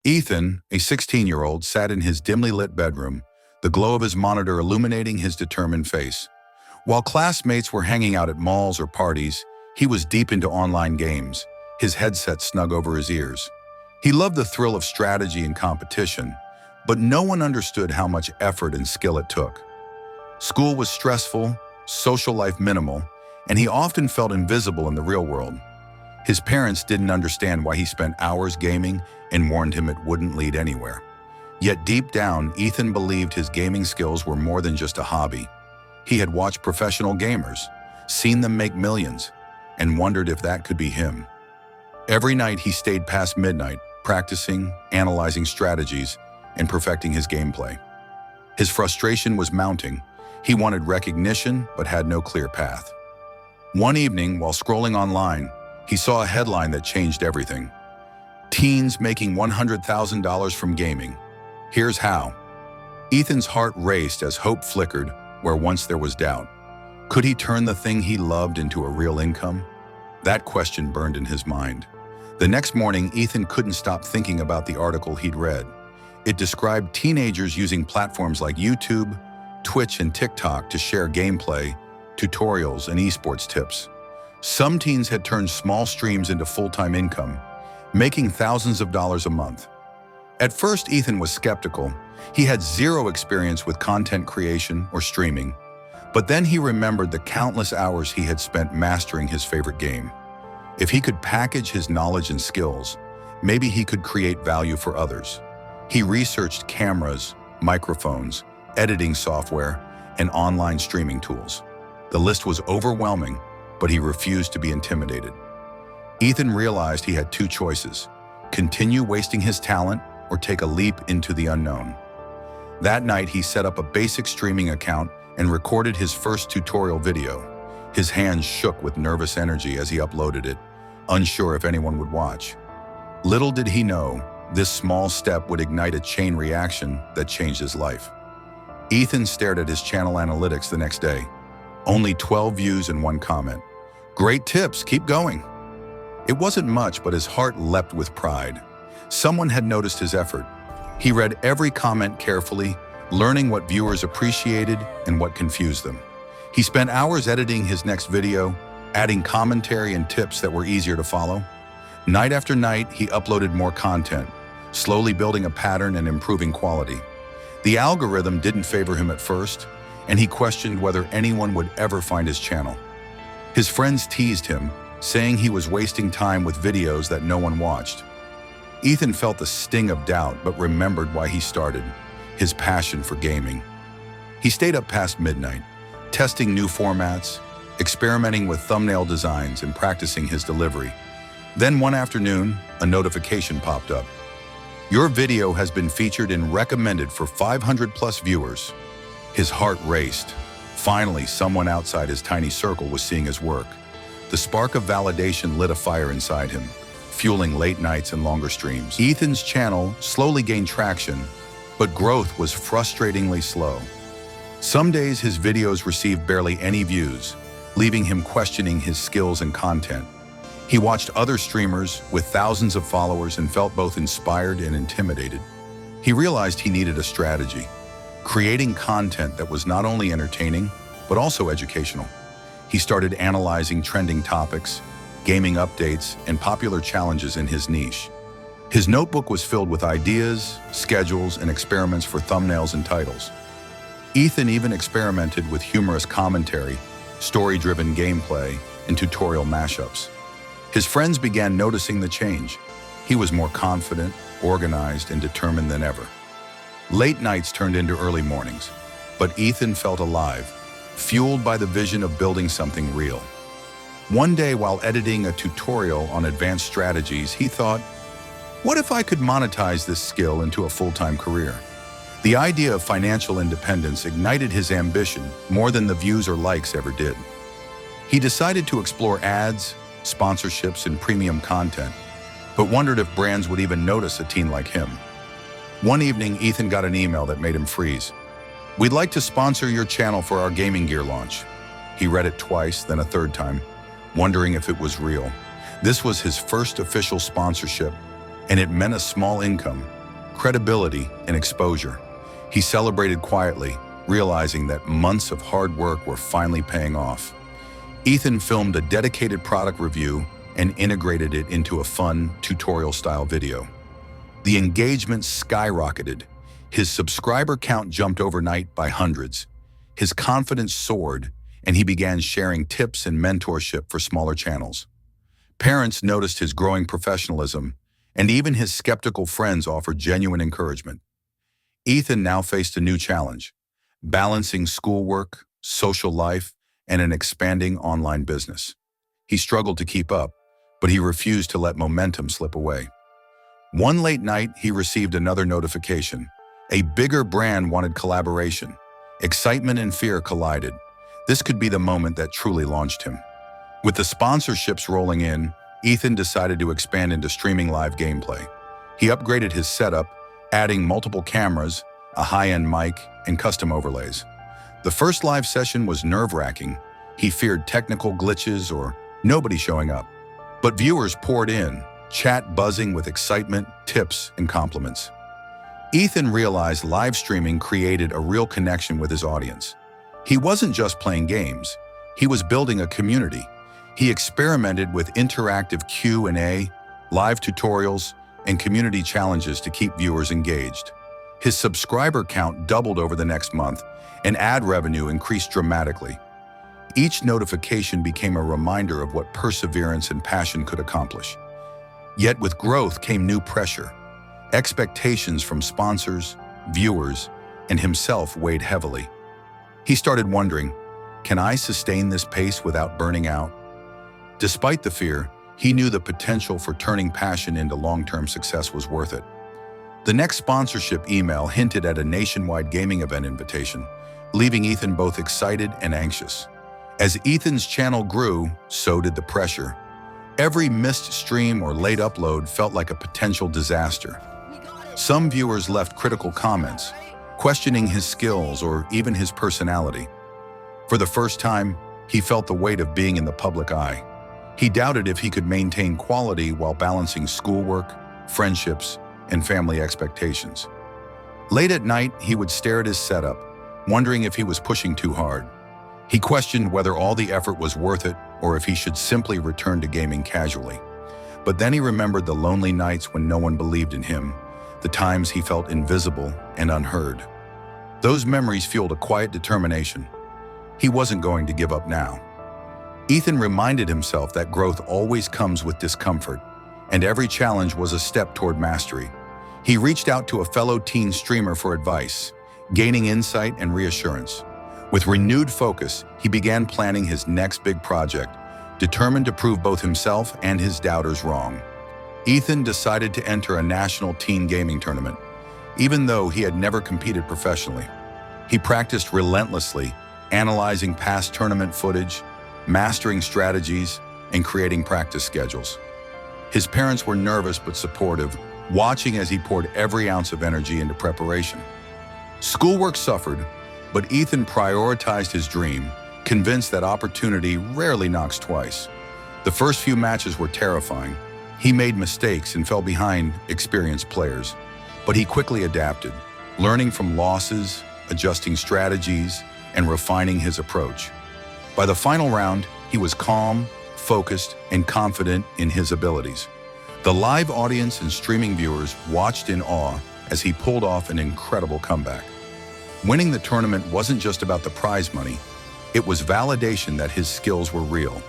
Ethan, a 16-year-old, sat in his dimly lit bedroom, the glow of his monitor illuminating his determined face. While classmates were hanging out at malls or parties, he was deep into online games, his headset snug over his ears. He loved the thrill of strategy and competition, but no one understood how much effort and skill it took. School was stressful, social life minimal, and he often felt invisible in the real world. His parents didn't understand why he spent hours gaming and warned him it wouldn't lead anywhere. Yet deep down, Ethan believed his gaming skills were more than just a hobby. He had watched professional gamers, seen them make millions, and wondered if that could be him. Every night he stayed past midnight, practicing, analyzing strategies, and perfecting his gameplay. His frustration was mounting. He wanted recognition, but had no clear path. One evening, while scrolling online, he saw a headline that changed everything. Teens making $100,000 from gaming. Here's how. Ethan's heart raced as hope flickered where once there was doubt. Could he turn the thing he loved into a real income? That question burned in his mind. The next morning, Ethan couldn't stop thinking about the article he'd read. It described teenagers using platforms like YouTube, Twitch, and TikTok to share gameplay, tutorials, and esports tips. Some teens had turned small streams into full-time income, making thousands of dollars a month. At first, Ethan was skeptical. He had zero experience with content creation or streaming. But then he remembered the countless hours he had spent mastering his favorite game. If he could package his knowledge and skills, maybe he could create value for others. He researched cameras, microphones, editing software, and online streaming tools. The list was overwhelming, but he refused to be intimidated. Ethan realized he had two choices: continue wasting his talent or take a leap into the unknown. That night, he set up a basic streaming account and recorded his first tutorial video. His hands shook with nervous energy as he uploaded it, unsure if anyone would watch. Little did he know, this small step would ignite a chain reaction that changed his life. Ethan stared at his channel analytics the next day. Only 12 views and one comment. Great tips, keep going. It wasn't much, but his heart leapt with pride. Someone had noticed his effort. He read every comment carefully, learning what viewers appreciated and what confused them. He spent hours editing his next video, adding commentary and tips that were easier to follow. Night after night, he uploaded more content, slowly building a pattern and improving quality. The algorithm didn't favor him at first, and he questioned whether anyone would ever find his channel. His friends teased him, saying he was wasting time with videos that no one watched. Ethan felt the sting of doubt, but remembered why he started: his passion for gaming. He stayed up past midnight, testing new formats, experimenting with thumbnail designs, and practicing his delivery. Then one afternoon, a notification popped up. Your video has been featured and recommended for 500+ viewers. His heart raced. Finally, someone outside his tiny circle was seeing his work. The spark of validation lit a fire inside him, fueling late nights and longer streams. Ethan's channel slowly gained traction, but growth was frustratingly slow. Some days his videos received barely any views, leaving him questioning his skills and content. He watched other streamers with thousands of followers and felt both inspired and intimidated. He realized he needed a strategy, creating content that was not only entertaining, but also educational. He started analyzing trending topics, gaming updates, and popular challenges in his niche. His notebook was filled with ideas, schedules, and experiments for thumbnails and titles. Ethan even experimented with humorous commentary, story-driven gameplay, and tutorial mashups. His friends began noticing the change. He was more confident, organized, and determined than ever. Late nights turned into early mornings, but Ethan felt alive, fueled by the vision of building something real. One day, while editing a tutorial on advanced strategies, he thought, what if I could monetize this skill into a full-time career? The idea of financial independence ignited his ambition more than the views or likes ever did. He decided to explore ads, sponsorships, and premium content, but wondered if brands would even notice a teen like him. One evening, Ethan got an email that made him freeze. We'd like to sponsor your channel for our gaming gear launch. He read it twice, then a third time, wondering if it was real. This was his first official sponsorship, and it meant a small income, credibility, and exposure. He celebrated quietly, realizing that months of hard work were finally paying off. Ethan filmed a dedicated product review and integrated it into a fun, tutorial-style video. The engagement skyrocketed. His subscriber count jumped overnight by hundreds. His confidence soared, and he began sharing tips and mentorship for smaller channels. Parents noticed his growing professionalism, and even his skeptical friends offered genuine encouragement. Ethan now faced a new challenge: balancing schoolwork, social life, and an expanding online business. He struggled to keep up, but he refused to let momentum slip away. One late night, he received another notification. A bigger brand wanted collaboration. Excitement and fear collided. This could be the moment that truly launched him. With the sponsorships rolling in, Ethan decided to expand into streaming live gameplay. He upgraded his setup, adding multiple cameras, a high-end mic, and custom overlays. The first live session was nerve-wracking. He feared technical glitches or nobody showing up. But viewers poured in, chat buzzing with excitement, tips, and compliments. Ethan realized live streaming created a real connection with his audience. He wasn't just playing games, he was building a community. He experimented with interactive Q&A, live tutorials, and community challenges to keep viewers engaged. His subscriber count doubled over the next month, and ad revenue increased dramatically. Each notification became a reminder of what perseverance and passion could accomplish. Yet with growth came new pressure. Expectations from sponsors, viewers, and himself weighed heavily. He started wondering, can I sustain this pace without burning out? Despite the fear, he knew the potential for turning passion into long-term success was worth it. The next sponsorship email hinted at a nationwide gaming event invitation, leaving Ethan both excited and anxious. As Ethan's channel grew, so did the pressure. Every missed stream or late upload felt like a potential disaster. Some viewers left critical comments, questioning his skills or even his personality. For the first time, he felt the weight of being in the public eye. He doubted if he could maintain quality while balancing schoolwork, friendships, and family expectations. Late at night, he would stare at his setup, wondering if he was pushing too hard. He questioned whether all the effort was worth it or if he should simply return to gaming casually. But then he remembered the lonely nights when no one believed in him, the times he felt invisible and unheard. Those memories fueled a quiet determination. He wasn't going to give up now. Ethan reminded himself that growth always comes with discomfort, and every challenge was a step toward mastery. He reached out to a fellow teen streamer for advice, gaining insight and reassurance. With renewed focus, he began planning his next big project, determined to prove both himself and his doubters wrong. Ethan decided to enter a national teen gaming tournament, even though he had never competed professionally. He practiced relentlessly, analyzing past tournament footage, mastering strategies, and creating practice schedules. His parents were nervous but supportive, watching as he poured every ounce of energy into preparation. Schoolwork suffered, but Ethan prioritized his dream, convinced that opportunity rarely knocks twice. The first few matches were terrifying. He made mistakes and fell behind experienced players, but he quickly adapted, learning from losses, adjusting strategies, and refining his approach. By the final round, he was calm, focused, and confident in his abilities. The live audience and streaming viewers watched in awe as he pulled off an incredible comeback. Winning the tournament wasn't just about the prize money, it was validation that his skills were real.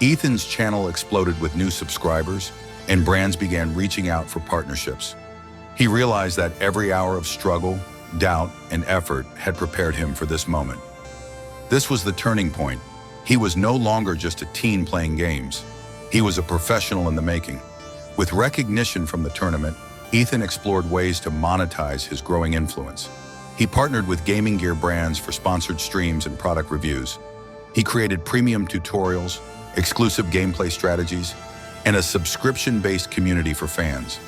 Ethan's channel exploded with new subscribers, and brands began reaching out for partnerships. He realized that every hour of struggle, doubt, and effort had prepared him for this moment. This was the turning point. He was no longer just a teen playing games. He was a professional in the making. With recognition from the tournament, Ethan explored ways to monetize his growing influence. He partnered with gaming gear brands for sponsored streams and product reviews. He created premium tutorials, exclusive gameplay strategies, and a subscription-based community for fans.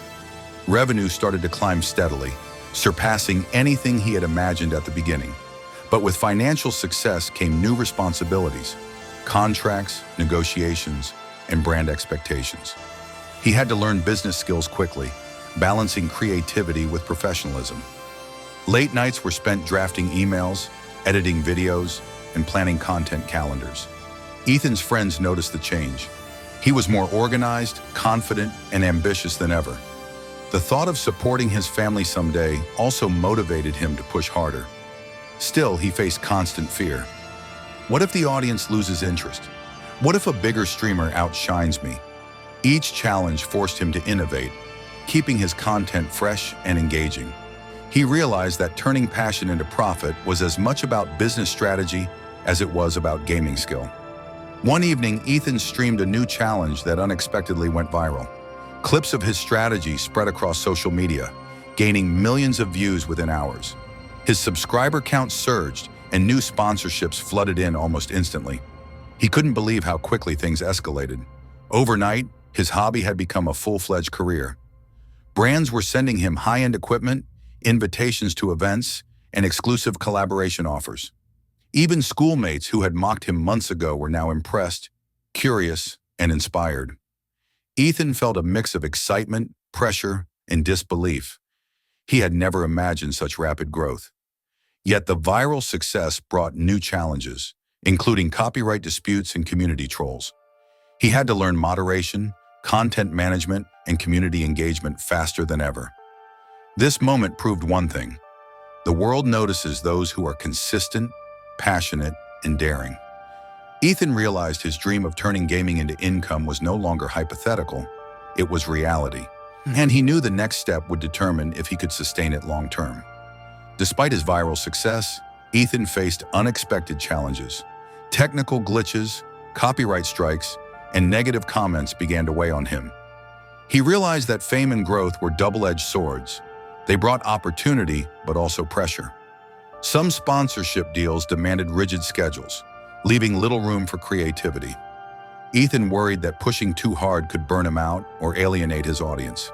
Revenue started to climb steadily, surpassing anything he had imagined at the beginning. But with financial success came new responsibilities, contracts, negotiations, and brand expectations. He had to learn business skills quickly, balancing creativity with professionalism. Late nights were spent drafting emails, editing videos, and planning content calendars. Ethan's friends noticed the change. He was more organized, confident, and ambitious than ever. The thought of supporting his family someday also motivated him to push harder. Still, he faced constant fear. What if the audience loses interest? What if a bigger streamer outshines me? Each challenge forced him to innovate, keeping his content fresh and engaging. He realized that turning passion into profit was as much about business strategy as it was about gaming skill. One evening, Ethan streamed a new challenge that unexpectedly went viral. Clips of his strategy spread across social media, gaining millions of views within hours. His subscriber count surged, and new sponsorships flooded in almost instantly. He couldn't believe how quickly things escalated. Overnight, his hobby had become a full-fledged career. Brands were sending him high-end equipment, invitations to events, and exclusive collaboration offers. Even schoolmates who had mocked him months ago were now impressed, curious, and inspired. Ethan felt a mix of excitement, pressure, and disbelief. He had never imagined such rapid growth. Yet the viral success brought new challenges, including copyright disputes and community trolls. He had to learn moderation, content management, and community engagement faster than ever. This moment proved one thing: the world notices those who are consistent, passionate, and daring. Ethan realized his dream of turning gaming into income was no longer hypothetical, it was reality. And he knew the next step would determine if he could sustain it long term. Despite his viral success, Ethan faced unexpected challenges. Technical glitches, copyright strikes, and negative comments began to weigh on him. He realized that fame and growth were double-edged swords. They brought opportunity, but also pressure. Some sponsorship deals demanded rigid schedules, leaving little room for creativity. Ethan worried that pushing too hard could burn him out or alienate his audience.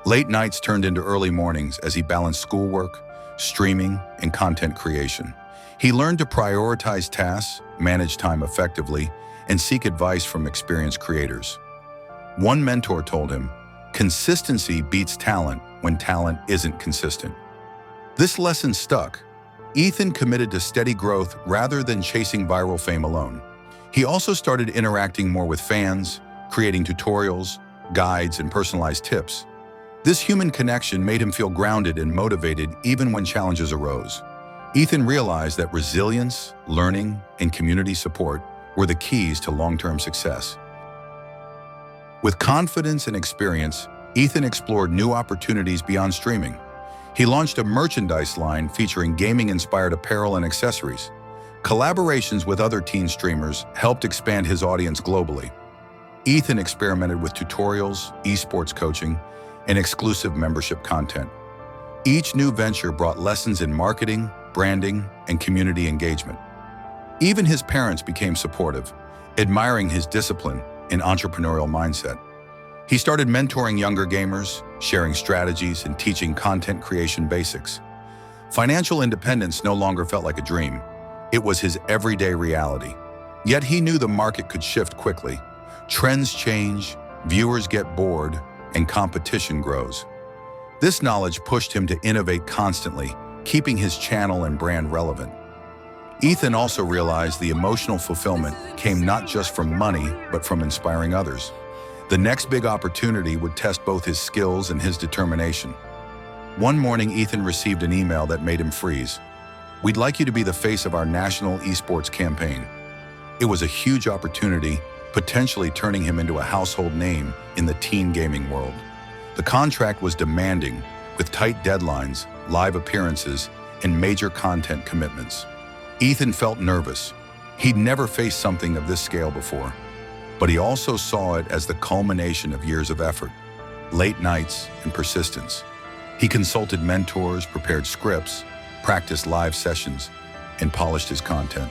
Late nights turned into early mornings as he balanced schoolwork, streaming, and content creation. He learned to prioritize tasks, manage time effectively, and seek advice from experienced creators. One mentor told him, "Consistency beats talent when talent isn't consistent." This lesson stuck. Ethan committed to steady growth rather than chasing viral fame alone. He also started interacting more with fans, creating tutorials, guides, and personalized tips. This human connection made him feel grounded and motivated even when challenges arose. Ethan realized that resilience, learning, and community support were the keys to long-term success. With confidence and experience, Ethan explored new opportunities beyond streaming. He launched a merchandise line featuring gaming-inspired apparel and accessories. Collaborations with other teen streamers helped expand his audience globally. Ethan experimented with tutorials, esports coaching, and exclusive membership content. Each new venture brought lessons in marketing, branding, and community engagement. Even his parents became supportive, admiring his discipline and entrepreneurial mindset. He started mentoring younger gamers, sharing strategies, and teaching content creation basics. Financial independence no longer felt like a dream. It was his everyday reality. Yet he knew the market could shift quickly. Trends change, viewers get bored, and competition grows. This knowledge pushed him to innovate constantly, keeping his channel and brand relevant. Ethan also realized the emotional fulfillment came not just from money, but from inspiring others. The next big opportunity would test both his skills and his determination. One morning, Ethan received an email that made him freeze. "We'd like you to be the face of our national esports campaign." It was a huge opportunity, potentially turning him into a household name in the teen gaming world. The contract was demanding, with tight deadlines, live appearances, and major content commitments. Ethan felt nervous. He'd never faced something of this scale before, but he also saw it as the culmination of years of effort, late nights, and persistence. He consulted mentors, prepared scripts, practiced live sessions, and polished his content.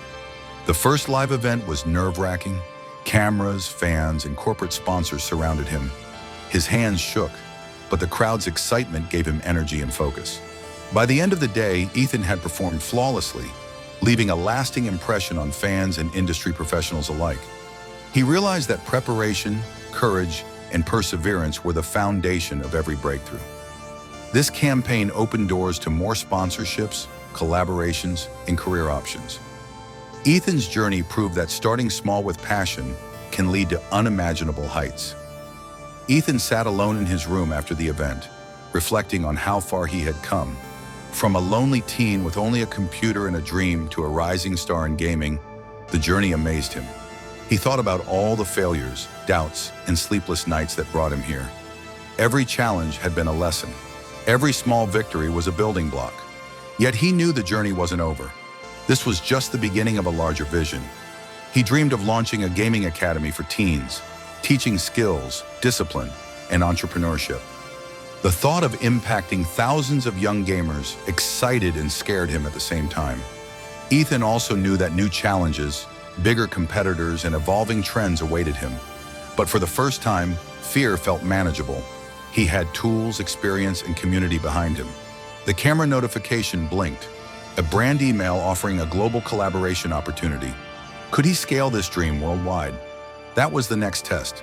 The first live event was nerve-wracking. Cameras, fans, and corporate sponsors surrounded him. His hands shook, but the crowd's excitement gave him energy and focus. By the end of the day, Ethan had performed flawlessly, leaving a lasting impression on fans and industry professionals alike. He realized that preparation, courage, and perseverance were the foundation of every breakthrough. This campaign opened doors to more sponsorships, collaborations, and career options. Ethan's journey proved that starting small with passion can lead to unimaginable heights. Ethan sat alone in his room after the event, reflecting on how far he had come. From a lonely teen with only a computer and a dream to a rising star in gaming, the journey amazed him. He thought about all the failures, doubts, and sleepless nights that brought him here. Every challenge had been a lesson. Every small victory was a building block. Yet he knew the journey wasn't over. This was just the beginning of a larger vision. He dreamed of launching a gaming academy for teens, teaching skills, discipline, and entrepreneurship. The thought of impacting thousands of young gamers excited and scared him at the same time. Ethan also knew that new challenges, bigger competitors, and evolving trends awaited him. But for the first time, fear felt manageable. He had tools, experience, and community behind him. The camera notification blinked, a brand email offering a global collaboration opportunity. Could he scale this dream worldwide? That was the next test.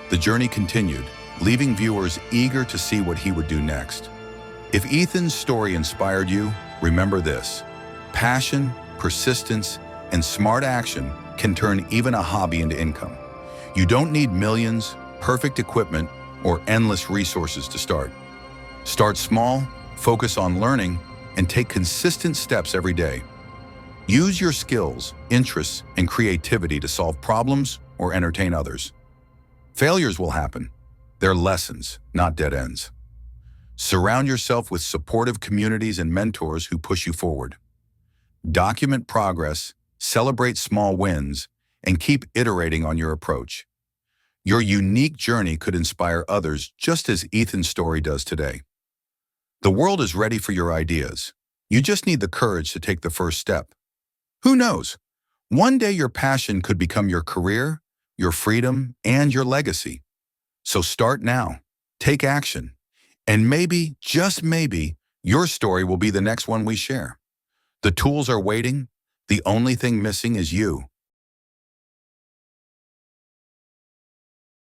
The journey continued, leaving viewers eager to see what he would do next. If Ethan's story inspired you, remember this: passion, persistence, and smart action can turn even a hobby into income. You don't need millions, perfect equipment, or endless resources to start. Start small, focus on learning, and take consistent steps every day. Use your skills, interests, and creativity to solve problems or entertain others. Failures will happen. They're lessons, not dead ends. Surround yourself with supportive communities and mentors who push you forward. Document progress, celebrate small wins, and keep iterating on your approach. Your unique journey could inspire others just as Ethan's story does today. The world is ready for your ideas. You just need the courage to take the first step. Who knows? One day your passion could become your career, your freedom, and your legacy. So start now, take action, and maybe, just maybe, your story will be the next one we share. The tools are waiting. The only thing missing is you.